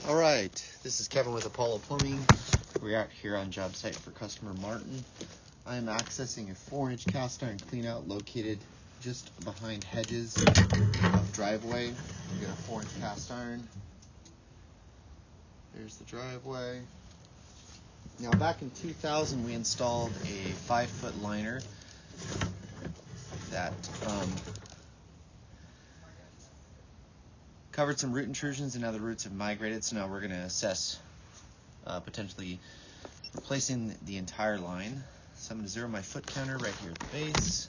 Alright, this is Kevin with Apollo Plumbing. We're out here on job site for customer Martin. I am accessing a 4-inch cast iron cleanout located just behind hedges of driveway. We got a 4-inch cast iron. There's the driveway. Now back in 2000 we installed a 5-foot liner that covered some root intrusions, and now the roots have migrated, so now we're going to assess potentially replacing the entire line. So I'm going to zero my foot counter right here at the base.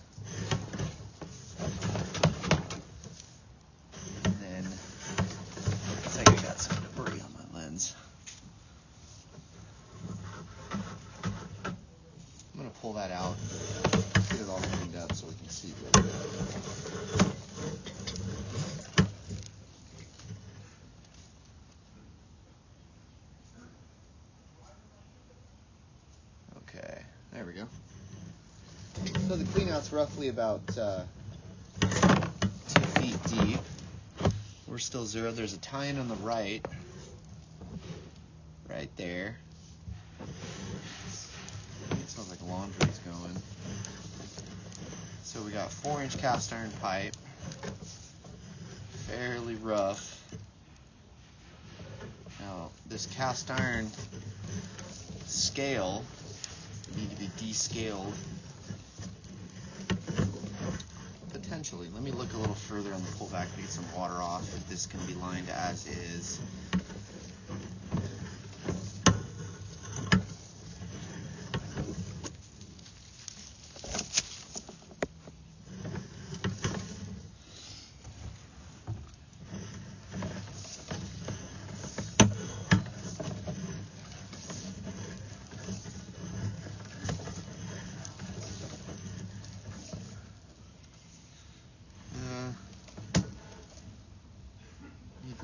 And then looks like I got some debris on my lens. I'm going to pull that out, get it all cleaned up so we can see really good. Okay, there we go. So the cleanout's roughly about 2 feet deep. We're still zero. There's a tie-in on the right there. It sounds like laundry's going. So we got 4-inch cast iron pipe, fairly rough. Now this cast iron scale need to be descaled potentially. Let me look a little further on the pullback to get some water off if this can be lined as is.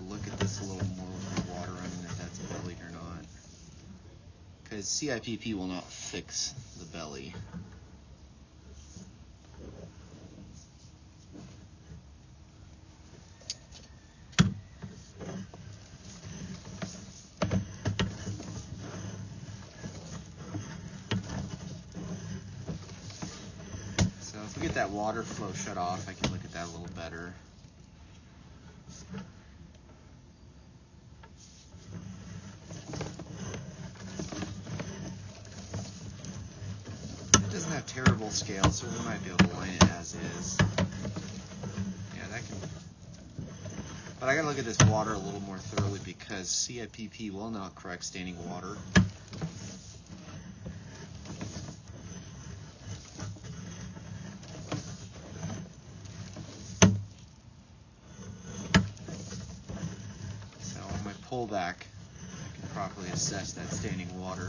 Look at this a little more with the water running, if that's bellied or not, because CIPP will not fix the belly. So if we get that water flow shut off, I can look at that a little better. Doesn't have terrible scale, so we might be able to line it as is. Yeah, that can. But I gotta look at this water a little more thoroughly because CIPP will not correct standing water. So on my pullback, I can properly assess that standing water.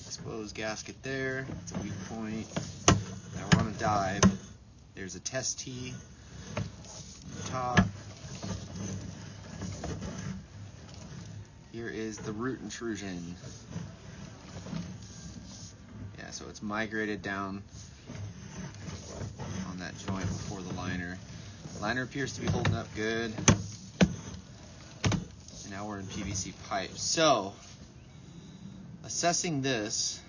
Exposed gasket there, it's a weak point. Now we're on a dive. There's a test tee on the top. Here is the root intrusion. Yeah, so it's migrated down on that joint before the liner. The liner appears to be holding up good. And now we're in PVC pipe. So assessing this,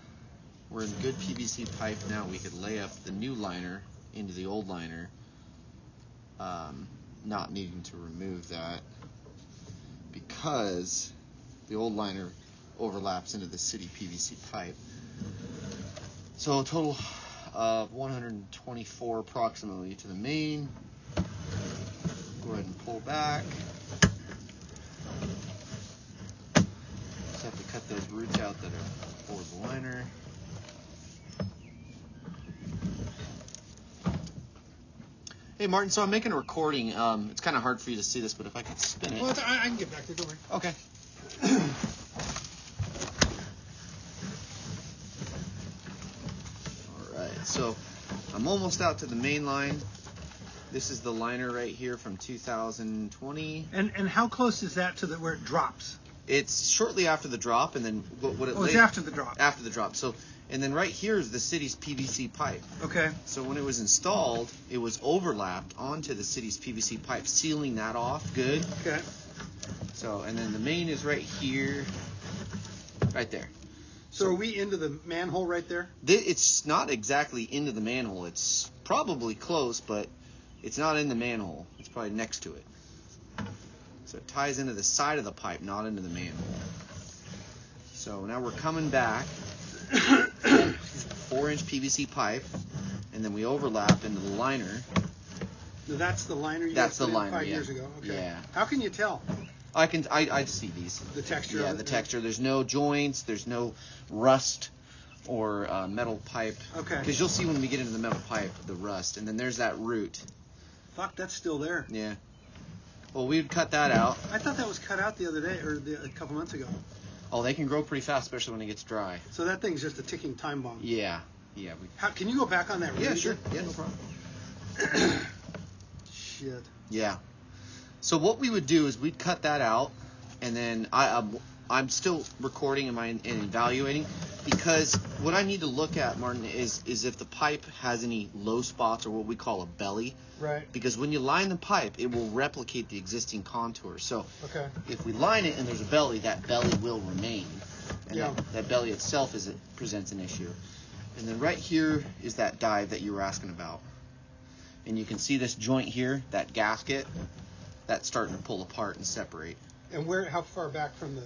we're in good PVC pipe now. We could lay up the new liner into the old liner, not needing to remove that because the old liner overlaps into the city PVC pipe. So a total of 124 approximately to the main. Go ahead and pull back. Just have to cut those roots out that are for the liner. Hey Martin, so I'm making a recording. It's kind of hard for you to see this, but if I could spin it. Well, I can get back there, don't worry. Okay. Alright, so I'm almost out to the main line. This is the liner right here from 2020. And how close is that to where it drops? It's shortly after the drop, and then what it it's after the drop. After the drop. So, and then right here is the city's PVC pipe. Okay. So when it was installed, it was overlapped onto the city's PVC pipe, sealing that off good. Okay. So, and then the main is right here, right there. So are we into the manhole right there? It's not exactly into the manhole. It's probably close, but it's not in the manhole. It's probably next to it. So it ties into the side of the pipe, not into the manhole. So now we're coming back. 4-inch PVC pipe, and then we overlap into the liner. Now that's the liner you That's guys the put in liner, 5 yeah. years ago? Okay. Yeah. How can you tell? I see these. The texture Yeah, of it? the texture. There's no joints. There's no rust or metal pipe. Okay. Because you'll see when we get into the metal pipe, the rust. And then there's that root. Fuck, that's still there. Yeah. Well, we'd cut that out. I thought that was cut out the other day, or a couple months ago. Oh, they can grow pretty fast, especially when it gets dry. So that thing's just a ticking time bomb. Yeah. Yeah. Can you go back on that? Yeah, really sure. good? Yeah, no problem. Shit. Yeah. So what we would do is we'd cut that out, and then I'm still recording and evaluating, because what I need to look at, Martin, is if the pipe has any low spots, or what we call a belly. Right. Because when you line the pipe, it will replicate the existing contour. So Okay. if we line it and there's a belly, that belly will remain. And Yeah. that belly itself presents an issue. And then right here is that dive that you were asking about. And you can see this joint here, that gasket, that's starting to pull apart and separate. And how far back from the?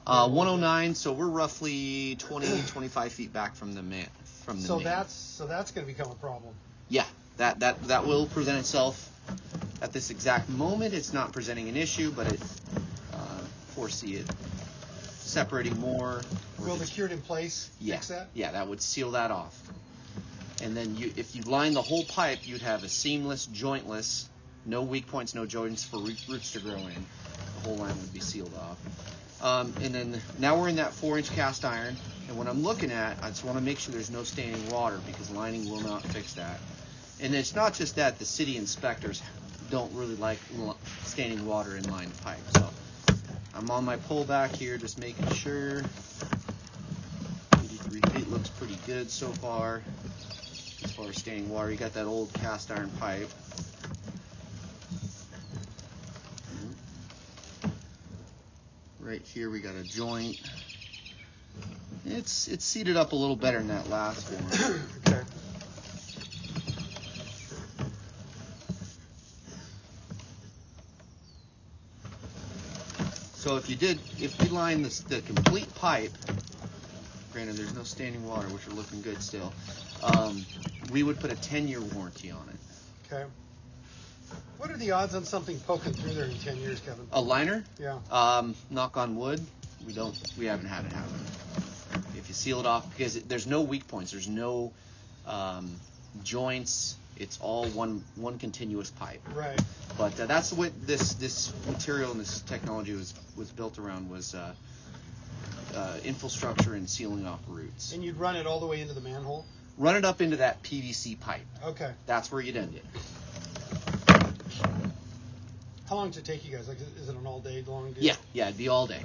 109, so we're roughly 20, 25 feet back from the main. So that's going to become a problem. Yeah, that will present itself at this exact moment. It's not presenting an issue, but it foresee it separating more. Will the cured in place fix that? Yeah, that would seal that off. And then if you line the whole pipe, you'd have a seamless, jointless, no weak points, no joints for roots to grow in. The whole line would be sealed off. And then now we're in that 4-inch cast iron. And what I'm looking at, I just want to make sure there's no standing water, because lining will not fix that. And it's not just that, the city inspectors don't really like standing water in lined pipe. So I'm on my pullback here, just making sure. 83 feet looks pretty good so far. As far as standing water, you got that old cast iron pipe. Right here we got a joint. It's seated up a little better than that last one. Okay. So if you line the complete pipe, granted there's no standing water, which are looking good still, we would put a 10-year warranty on it. Okay. What are the odds on something poking through there in 10 years, Kevin? A liner? Yeah. Knock on wood, we haven't had it happen. If you seal it off, because there's no weak points, there's no joints, it's all one continuous pipe. Right. But that's what this material and this technology was built around, was infrastructure and sealing off roots. And you'd run it all the way into the manhole? Run it up into that PVC pipe. Okay. That's where you'd end it. How long does it take you guys? Like, is it an all-day long deal? Yeah, it'd be all day.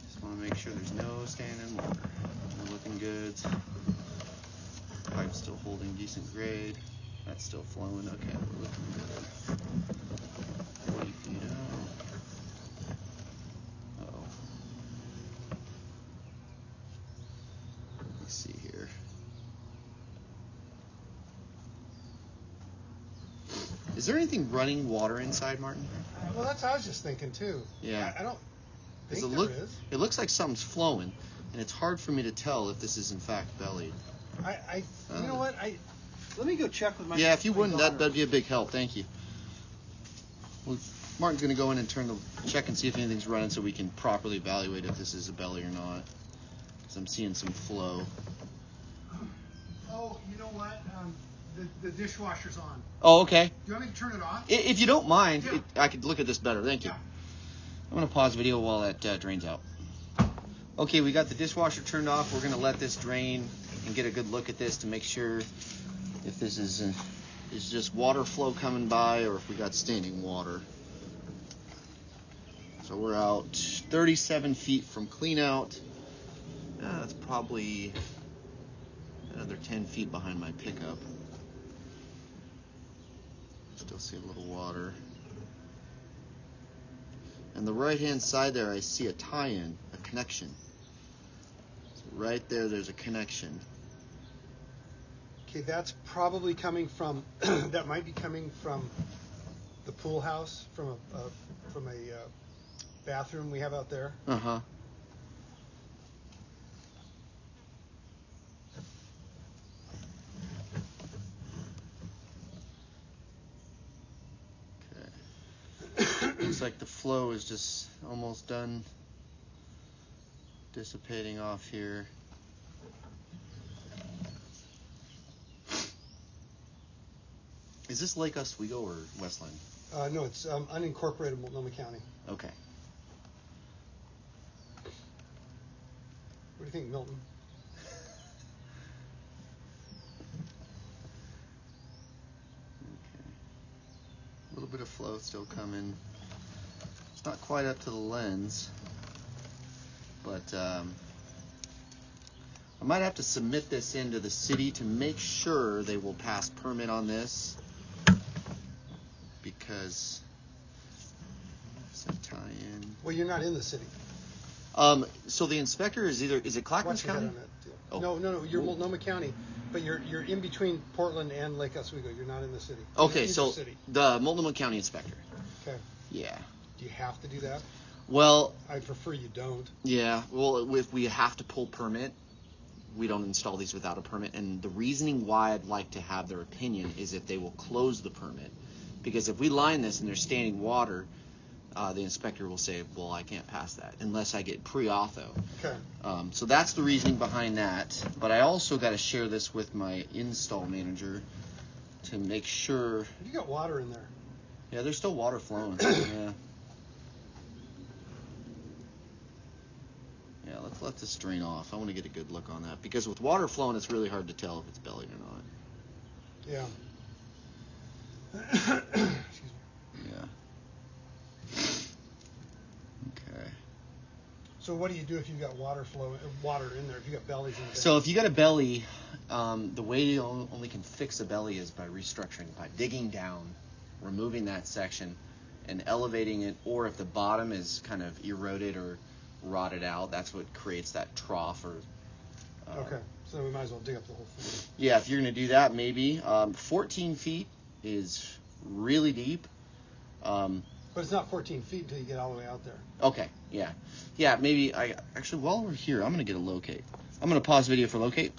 Just want to make sure there's no standing water. We're looking good. Pipe's still holding decent grade. That's still flowing. Okay, we're looking good. 40 feet out. Uh-oh. Let me see here. Is there anything running water inside, Martin? Well, that's what I was just thinking too. Yeah. I don't think there is. It looks like something's flowing, and it's hard for me to tell if this is in fact bellied. You know what? Let me go check with my. Yeah, if you my wouldn't, daughter. that'd be a big help. Thank you. Well, Martin's going to go in and check and see if anything's running, so we can properly evaluate if this is a belly or not. Because I'm seeing some flow. Oh, you know what? The dishwasher's on. Oh, okay. Do you want me to turn it off? If you don't mind, Yeah. I could look at this better. Thank you. Yeah. I'm going to pause video while that drains out. Okay, we got the dishwasher turned off. We're going to let this drain and get a good look at this to make sure if this is just water flow coming by or if we got standing water. So we're out 37 feet from clean out. That's probably another 10 feet behind my pickup. Still see a little water. And the right hand side there I see a tie-in, a connection. So right there's a connection. Okay, that's probably coming from, that might be coming from the pool house, from a bathroom we have out there. Uh-huh. Looks like the flow is just almost done dissipating off here. Is this Lake Oswego or Westland? No, it's unincorporated Multnomah County. Okay. What do you think, Milton? Okay. A little bit of flow still coming. It's not quite up to the lens, but I might have to submit this into the city to make sure they will pass permit on this, because it's a tie-in. Well, you're not in the city. So the inspector is it Clackamas Watch your head County? on that deal. Oh. No, you're Multnomah County, but you're in between Portland and Lake Oswego. You're not in the city. Okay, You're so city. the Multnomah County inspector. Okay. Yeah. Do you have to do that? Well, I prefer you don't. yeah. Well, if we have to pull permit, we don't install these without a permit. And the reasoning why I'd like to have their opinion is if they will close the permit. Because if we line this and there's standing water, the inspector will say, well, I can't pass that unless I get pre-auth. Okay. So that's the reasoning behind that. But I also got to share this with my install manager to make sure. You got water in there. Yeah, there's still water flowing. Yeah. Yeah, let's let this drain off. I want to get a good look on that, because with water flowing, it's really hard to tell if it's belly or not. Yeah. Excuse me. Yeah. Okay. So what do you do if you've got water in there? If you got bellies in there? So if you got a belly, the way you only can fix a belly is by restructuring, by digging down, removing that section, and elevating it. Or if the bottom is kind of eroded or rotted out, that's what creates that trough. Or okay, so we might as well dig up the whole thing. yeah, if you're going to do that, maybe 14 feet is really deep. But it's not 14 feet until you get all the way out there. Okay, yeah. Maybe while we're here, I'm going to get a locate. I'm going to pause video for locate.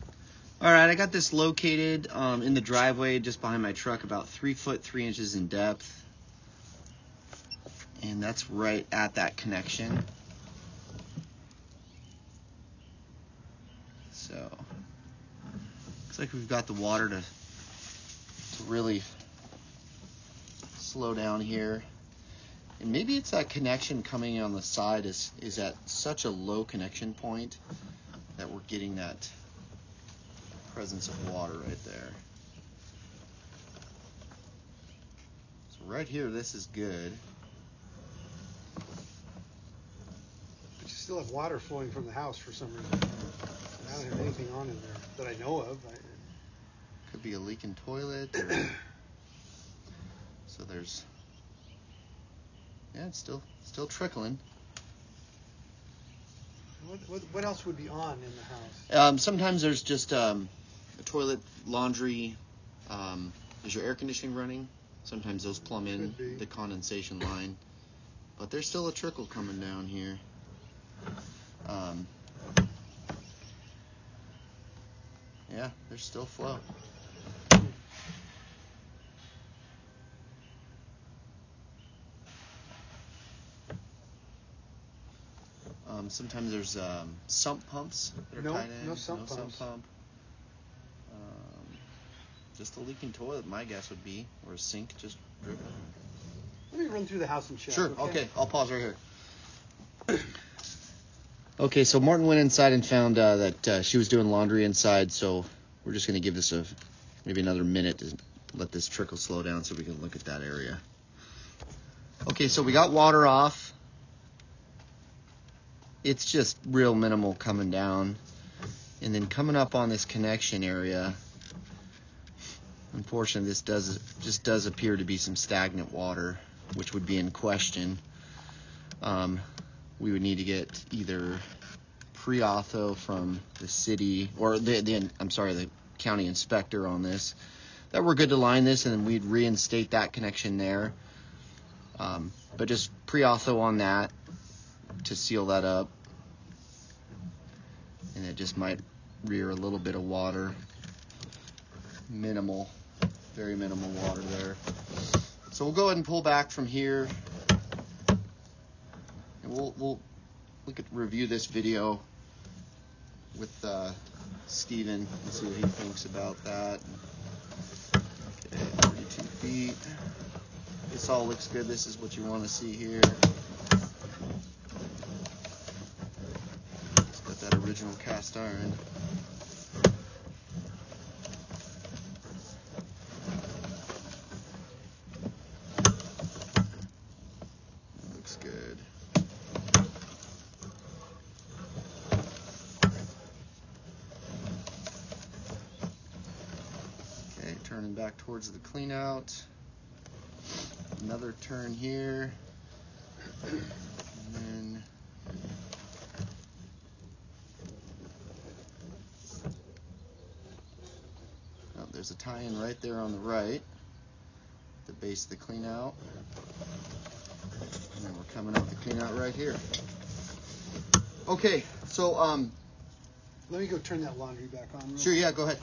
All right, I got this located in the driveway just behind my truck, about 3 foot 3 inches in depth. And that's right at that connection. So, looks like we've got the water to really slow down here. And maybe it's that connection coming in on the side is at such a low connection point that we're getting that presence of water right there. So right here, this is good. But you still have water flowing from the house for some reason. I don't have anything on in there that I know of. Could be a leaking toilet. Or so there's. Yeah, it's still trickling. What else would be on in the house? Sometimes there's just a toilet, laundry. Is your air conditioning running? Sometimes those plumb in the condensation line. But there's still a trickle coming down here. Yeah, there's still flow. Sometimes there's sump pumps that are tied in. No sump pumps. Sump pump. Just a leaking toilet, my guess would be, or a sink just dripping. Let me run through the house and check. Sure. Okay. I'll pause right here. Okay, so Martin went inside and found that she was doing laundry inside, so we're just going to give this maybe another minute to let this trickle slow down so we can look at that area. Okay, so we got water off. It's just real minimal coming down. And then coming up on this connection area, unfortunately, this does appear to be some stagnant water, which would be in question. We would need to get either pre-author from the city or the county inspector on this, that we're good to line this, and then we'd reinstate that connection there. But just pre-author on that to seal that up, and it just might rear a little bit of water. Minimal, very minimal water there. So we'll go ahead and pull back from here, and we'll review this video with Steven and see what he thinks about that. Okay, 32 feet. This all looks good. This is what you want to see here. It's got that original cast iron. Looks good. Okay, turning back towards the clean out. Another turn here. And then there's a tie-in right there on the right, the base of the clean out. And then we're coming up the clean out right here. Okay, so let me go turn that laundry back on. Sure, yeah, go ahead.